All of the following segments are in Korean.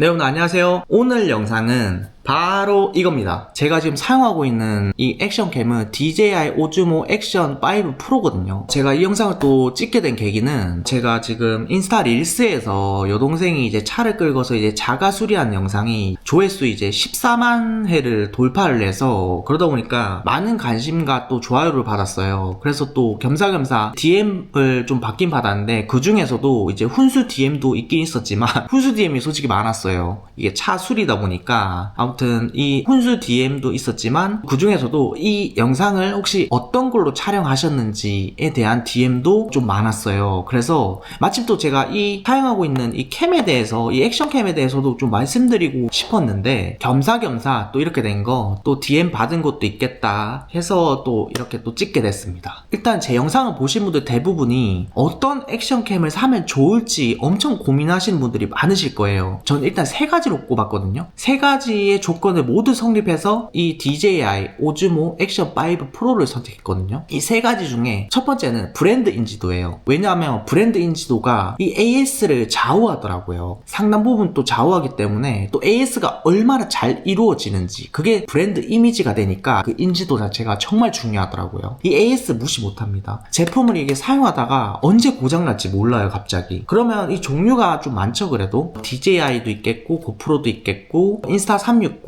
네, 여러분 안녕하세요. 오늘 영상은 바로 이겁니다. 제가 지금 사용하고 있는 이 액션캠은 DJI 오즈모 액션 5 프로거든요. 제가 이 영상을 또 찍게 된 계기는 제가 지금 인스타 릴스에서 여동생이 이제 차를 끌고서 이제 자가 수리한 영상이 조회수 이제 14만 회를 돌파를 해서 그러다 보니까 많은 관심과 또 좋아요를 받았어요. 그래서 또 겸사겸사 DM을 좀 받긴 받았는데 그 중에서도 이제 훈수 DM도 있긴 있었지만 훈수 DM이 솔직히 많았어요. 이게 차 수리다 보니까 아무튼 이 훈수 DM도 있었지만 그 중에서도 이 영상을 혹시 어떤 걸로 촬영하셨는지에 대한 DM도 좀 많았어요. 그래서 마침 또 제가 이 사용하고 있는 이 캠에 대해서 이 액션캠에 대해서도 좀 말씀드리고 싶었는데 겸사겸사 또 이렇게 된 거 또 DM 받은 것도 있겠다 해서 또 이렇게 또 찍게 됐습니다. 일단 제 영상을 보신 분들 대부분이 어떤 액션캠을 사면 좋을지 엄청 고민하시는 분들이 많으실 거예요. 전 일단 세 가지로 꼽았거든요. 세 가지의 조건을 모두 성립해서 이 DJI 오즈모 액션 5 프로를 선택했거든요. 이 세 가지 중에 첫 번째는 브랜드 인지도예요. 왜냐하면 브랜드 인지도가 이 AS를 좌우하더라고요. 상당 부분 또 좌우하기 때문에 또 AS가 얼마나 잘 이루어지는지 그게 브랜드 이미지가 되니까 그 인지도 자체가 정말 중요하더라고요. 이 AS 무시 못합니다. 제품을 이게 사용하다가 언제 고장날지 몰라요, 갑자기. 그러면 이 종류가 좀 많죠, 그래도. DJI도 있겠고 고프로도 있겠고 인스타 360,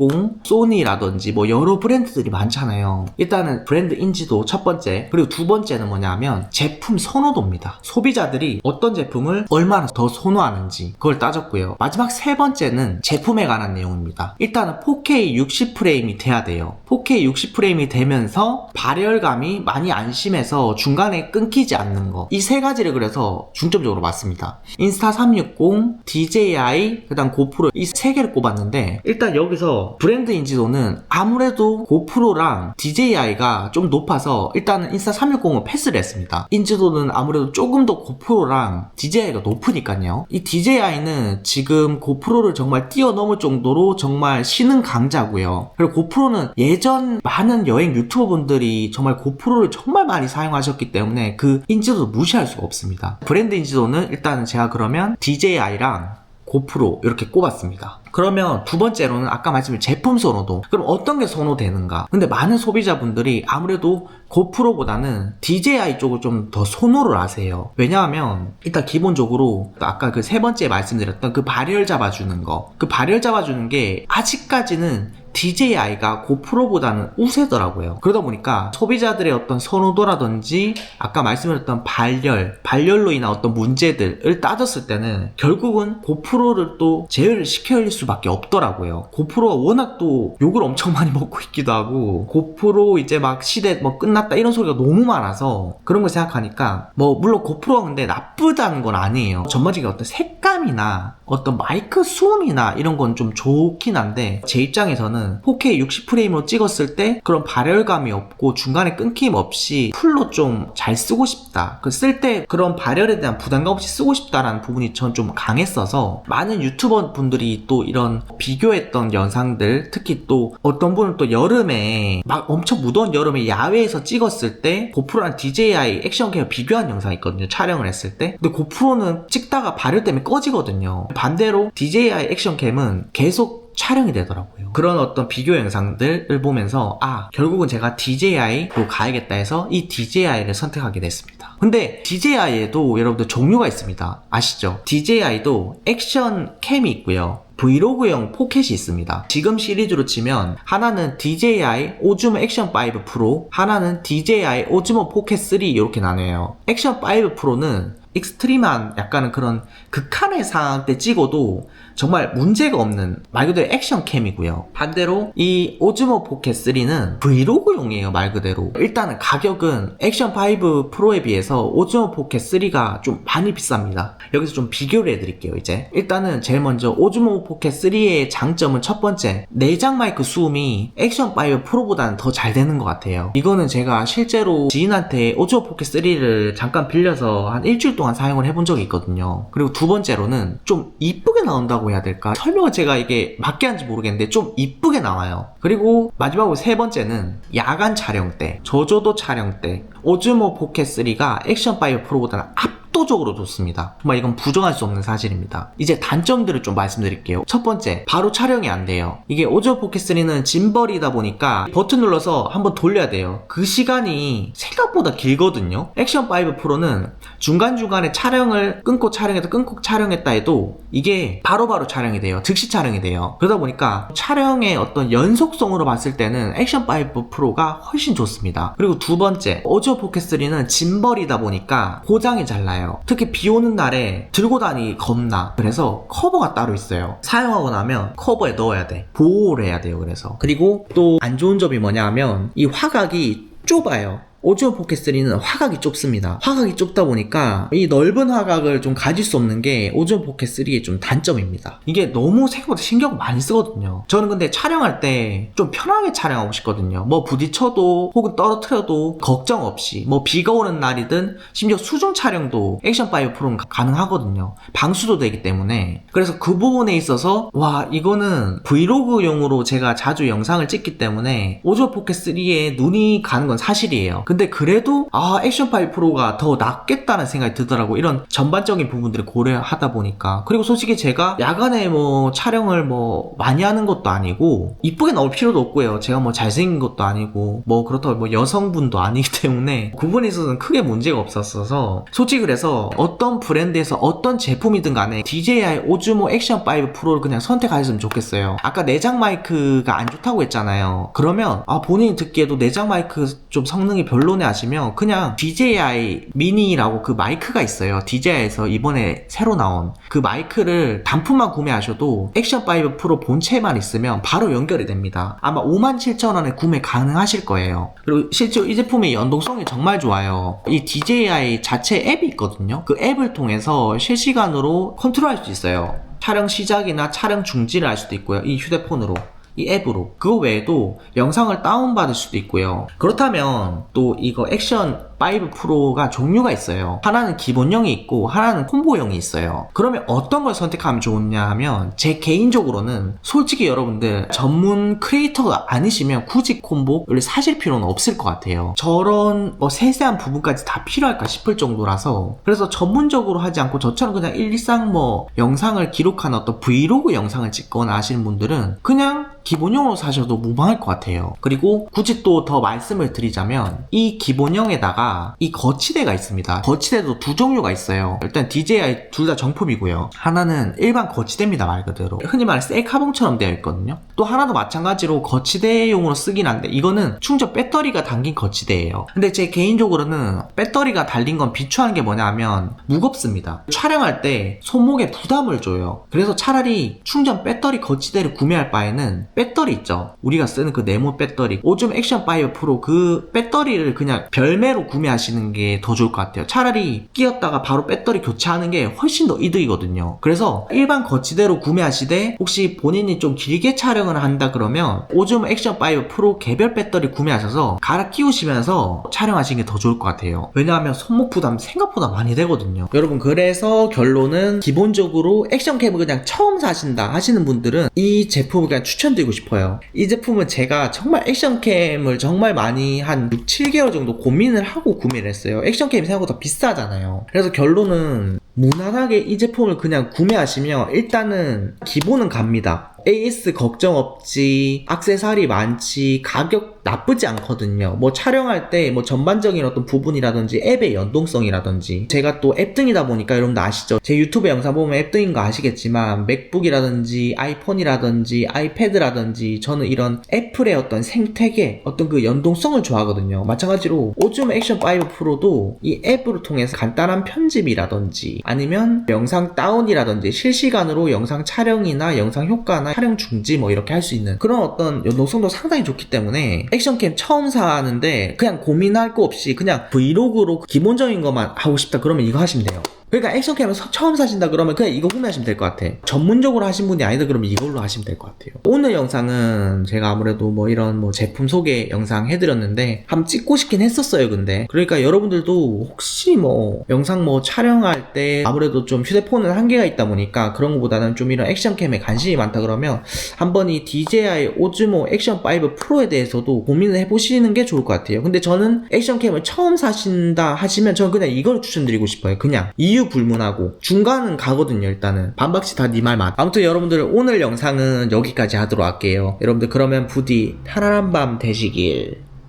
소니라든지 뭐 여러 브랜드들이 많잖아요. 일단은 브랜드 인지도 첫 번째, 그리고 두 번째는 뭐냐면 제품 선호도입니다. 소비자들이 어떤 제품을 얼마나 더 선호하는지 그걸 따졌고요. 마지막 세 번째는 제품에 관한 내용입니다. 일단은 4K 60프레임이 돼야 돼요. 4K 60프레임이 되면서 발열감이 많이 안 심해서 중간에 끊기지 않는 거, 이 세 가지를 그래서 중점적으로 봤습니다. 인스타 360, DJI, 그 다음 고프로, 이 세 개를 꼽았는데 일단 여기서 브랜드 인지도는 아무래도 고프로랑 DJI가 좀 높아서 일단은 인스타 360은 패스를 했습니다. 인지도는 아무래도 조금 더 고프로랑 DJI가 높으니까요. 이 DJI는 지금 고프로를 정말 뛰어넘을 정도로 정말 신흥 강자고요. 그리고 고프로는 예전 많은 여행 유튜버 분들이 정말 고프로를 정말 많이 사용하셨기 때문에 그 인지도도 무시할 수가 없습니다. 브랜드 인지도는 일단은 제가 그러면 DJI랑 고프로 이렇게 꼽았습니다. 그러면 두 번째로는 아까 말씀드린 제품 선호도. 그럼 어떤 게 선호되는가? 근데 많은 소비자분들이 아무래도 고프로보다는 DJI 쪽을 좀 더 선호를 하세요. 왜냐하면 일단 기본적으로 아까 그 세 번째 말씀드렸던 그 발열 잡아주는 거, 그 발열 잡아주는 게 아직까지는 DJI가 고프로보다는 우세더라고요. 그러다 보니까 소비자들의 어떤 선호도라든지 아까 말씀드렸던 발열로 인한 어떤 문제들을 따졌을 때는 결국은 고프로를 또 제외를 시켜야 할 수밖에 없더라고요. 고프로가 워낙 또 욕을 엄청 많이 먹고 있기도 하고 고프로 이제 막 시대 뭐 끝났다 이런 소리가 너무 많아서 그런 걸 생각하니까 뭐 물론 고프로가 근데 나쁘다는 건 아니에요. 전반적인 어떤 색감이나 어떤 마이크 수음이나 이런 건 좀 좋긴 한데 제 입장에서는 4K 60프레임으로 찍었을 때 그런 발열감이 없고 중간에 끊김 없이 풀로 좀 잘 쓰고 싶다. 그 쓸 때 그런 발열에 대한 부담감 없이 쓰고 싶다라는 부분이 전 좀 강했어서 많은 유튜버 분들이 또 이런 비교했던 영상들, 특히 또 어떤 분은 또 여름에 막 엄청 무더운 여름에 야외에서 찍었을 때 고프로랑 DJI 액션캠 비교한 영상이 있거든요, 촬영을 했을 때. 근데 고프로는 찍다가 발열 때문에 꺼지거든요. 반대로 DJI 액션캠은 계속 촬영이 되더라고요. 그런 어떤 비교 영상들을 보면서 결국은 제가 DJI로 가야겠다 해서 이 DJI를 선택하게 됐습니다. 근데 DJI에도 여러분들 종류가 있습니다. 아시죠? DJI도 액션 캠이 있고요, 브이로그용 포켓이 있습니다. 지금 시리즈로 치면 하나는 DJI 오즈모 액션 5 프로, 하나는 DJI 오즈모 포켓 3 이렇게 나뉘어요. 액션 5 프로는 익스트림한 약간은 그런 극한의 상황 때 찍어도 정말 문제가 없는 말 그대로 액션캠이고요. 반대로 이 오즈모 포켓 3는 브이로그용이에요, 말 그대로. 일단은 가격은 액션 5 프로에 비해서 오즈모 포켓 3가 좀 많이 비쌉니다. 여기서 좀 비교를 해드릴게요. 이제 일단은 제일 먼저 오즈모 포켓 3의 장점은 첫 번째, 내장 마이크 수음이 액션 5 프로보다는 더 잘 되는 것 같아요. 이거는 제가 실제로 지인한테 오즈모 포켓 3를 잠깐 빌려서 한 일주일 동안 사용을 해본 적이 있거든요. 그리고 두 번째로는 좀 이쁘게 나온다고 해야 될까? 설명을 제가 이게 맞게 하는지 모르겠는데 좀 이쁘게 나와요. 그리고 마지막으로 세 번째는 야간 촬영 때, 저조도 촬영 때 오즈모 포켓 3가 액션 5 프로보다는 압도적으로 좋습니다. 정말 이건 부정할 수 없는 사실입니다. 이제 단점들을 좀 말씀드릴게요. 첫 번째, 바로 촬영이 안 돼요. 이게 오즈모 포켓 3는 짐벌이다 보니까 버튼 눌러서 한번 돌려야 돼요. 그 시간이 생각보다 길거든요. 액션 5 프로는 중간중간에 촬영을 끊고 촬영했다 해도 이게 바로바로 촬영이 돼요. 즉시 촬영이 돼요. 그러다 보니까 촬영의 어떤 연속성으로 봤을 때는 액션 5 프로가 훨씬 좋습니다. 그리고 두 번째, 오즈모 포켓 3는 짐벌이다 보니까 고장이 잘 나요. 특히 비 오는 날에 들고 다니기 겁나. 그래서 커버가 따로 있어요. 사용하고 나면 커버에 넣어야 돼. 보호를 해야 돼요. 그리고 또 안 좋은 점이 뭐냐 하면 이 화각이 좁아요. 오즈모 포켓 3는 화각이 좁습니다. 화각이 좁다 보니까 이 넓은 화각을 좀 가질 수 없는 게 오즈모 포켓 3의 좀 단점입니다. 이게 너무 생각보다 신경 많이 쓰거든요. 저는 근데 촬영할 때 좀 편하게 촬영하고 싶거든요. 뭐 부딪혀도 혹은 떨어뜨려도 걱정 없이, 뭐 비가 오는 날이든 심지어 수중 촬영도 액션 5 프로는 가능하거든요. 방수도 되기 때문에. 그래서 그 부분에 있어서 와, 이거는 브이로그용으로 제가 자주 영상을 찍기 때문에 오즈모 포켓 3에 눈이 가는 건 사실이에요. 근데 그래도 액션 5 프로가 더 낫겠다는 생각이 들더라고. 이런 전반적인 부분들을 고려하다 보니까. 그리고 솔직히 제가 야간에 뭐 촬영을 뭐 많이 하는 것도 아니고 이쁘게 나올 필요도 없고요. 제가 뭐 잘생긴 것도 아니고 뭐 그렇다고 뭐 여성분도 아니기 때문에 그 부분에 있어서는 크게 문제가 없었어서, 솔직히 그래서 어떤 브랜드에서 어떤 제품이든 간에 DJI 오즈모 액션 5 프로를 그냥 선택하셨으면 좋겠어요. 아까 내장 마이크가 안 좋다고 했잖아요. 그러면 본인이 듣기에도 내장 마이크 좀 성능이 별로네 하시면 그냥 DJI 미니라고 그 마이크가 있어요. DJI에서 이번에 새로 나온 그 마이크를 단품만 구매하셔도 액션 5 프로 본체만 있으면 바로 연결이 됩니다. 아마 57,000원에 구매 가능하실 거예요. 그리고 실제로 이 제품의 연동성이 정말 좋아요. 이 DJI 자체 앱이 있거든요. 그 앱을 통해서 실시간으로 컨트롤할 수 있어요. 촬영 시작이나 촬영 중지를 할 수도 있고요. 이 휴대폰으로, 이 앱으로. 그거 외에도 영상을 다운받을 수도 있고요. 그렇다면 또 이거 액션 5 프로가 종류가 있어요. 하나는 기본형이 있고 하나는 콤보형이 있어요. 그러면 어떤 걸 선택하면 좋냐 하면, 제 개인적으로는 솔직히 여러분들 전문 크리에이터가 아니시면 굳이 콤보를 사실 필요는 없을 것 같아요. 저런 뭐 세세한 부분까지 다 필요할까 싶을 정도라서. 그래서 전문적으로 하지 않고 저처럼 그냥 일상 뭐 영상을 기록하는 어떤 브이로그 영상을 찍거나 하시는 분들은 그냥 기본형으로 사셔도 무방할 것 같아요. 그리고 굳이 또 더 말씀을 드리자면, 이 기본형에다가 이 거치대가 있습니다. 거치대도 두 종류가 있어요. 일단 DJI 둘 다 정품이고요. 하나는 일반 거치대입니다. 말 그대로 흔히 말해 셀카봉처럼 되어 있거든요. 또 하나도 마찬가지로 거치대용으로 쓰긴 한데 이거는 충전 배터리가 담긴 거치대예요. 근데 제 개인적으로는 배터리가 달린 건 비추하는 게 뭐냐 하면 무겁습니다. 촬영할 때 손목에 부담을 줘요. 그래서 차라리 충전 배터리 거치대를 구매할 바에는 배터리 있죠, 우리가 쓰는 그 네모 배터리, 오즈모 액션 5 프로 그 배터리를 그냥 별매로 구매하시는 게 더 좋을 것 같아요. 차라리 끼웠다가 바로 배터리 교체하는 게 훨씬 더 이득이거든요. 그래서 일반 거치대로 구매하시되 혹시 본인이 좀 길게 촬영을 한다 그러면 오즈모 액션 5 프로 개별 배터리 구매하셔서 갈아 끼우시면서 촬영하시는 게 더 좋을 것 같아요. 왜냐하면 손목 부담 생각보다 많이 되거든요. 여러분, 그래서 결론은 기본적으로 액션캠을 그냥 처음 사신다 하시는 분들은 이 제품을 그냥 추천드리고 싶어요. 이 제품은 제가 정말 액션캠을 정말 많이 한 6, 7개월 정도 고민을 하고 구매를 했어요. 액션캠이 생각보다 비싸잖아요. 그래서 결론은 무난하게 이 제품을 그냥 구매하시면 일단은 기본은 갑니다. AS 걱정 없지, 액세서리 많지, 가격 나쁘지 않거든요. 뭐 촬영할 때 뭐 전반적인 어떤 부분이라든지 앱의 연동성이라든지, 제가 또 앱등이다 보니까 여러분도 아시죠? 제 유튜브 영상 보면 앱등인 거 아시겠지만 맥북이라든지 아이폰이라든지 아이패드라든지 저는 이런 애플의 어떤 생태계, 어떤 그 연동성을 좋아하거든요. 마찬가지로 오즈모 액션 5 프로도 이 앱을 통해서 간단한 편집이라든지 아니면 영상 다운이라든지 실시간으로 영상 촬영이나 영상 효과나 촬영 중지 뭐 이렇게 할 수 있는 그런 어떤 연동성도 상당히 좋기 때문에 액션캠 처음 사는데 그냥 고민할 거 없이 그냥 브이로그로 기본적인 것만 하고 싶다 그러면 이거 하시면 돼요. 그러니까 액션캠을 처음 사신다 그러면 그냥 이거 구매하시면 될 것 같아. 전문적으로 하신 분이 아니다 그러면 이걸로 하시면 될 것 같아요. 오늘 영상은 제가 아무래도 뭐 이런 뭐 제품 소개 영상 해드렸는데 한번 찍고 싶긴 했었어요. 근데 그러니까 여러분들도 혹시 뭐 영상 뭐 촬영할 때 아무래도 좀 휴대폰은 한계가 있다 보니까 그런 것보다는 좀 이런 액션캠에 관심이 많다 그러면 한번 이 DJI 오즈모 액션 5 프로에 대해서도 고민을 해보시는 게 좋을 것 같아요. 근데 저는 액션캠을 처음 사신다 하시면 저는 그냥 이걸 추천드리고 싶어요. 그냥 이유 불문하고 중간은 가거든요. 일단은 반박시 다 네 말 맞. 아무튼 여러분들 오늘 영상은 여기까지 하도록 할게요. 여러분들 그러면 부디 편안한 밤 되시길.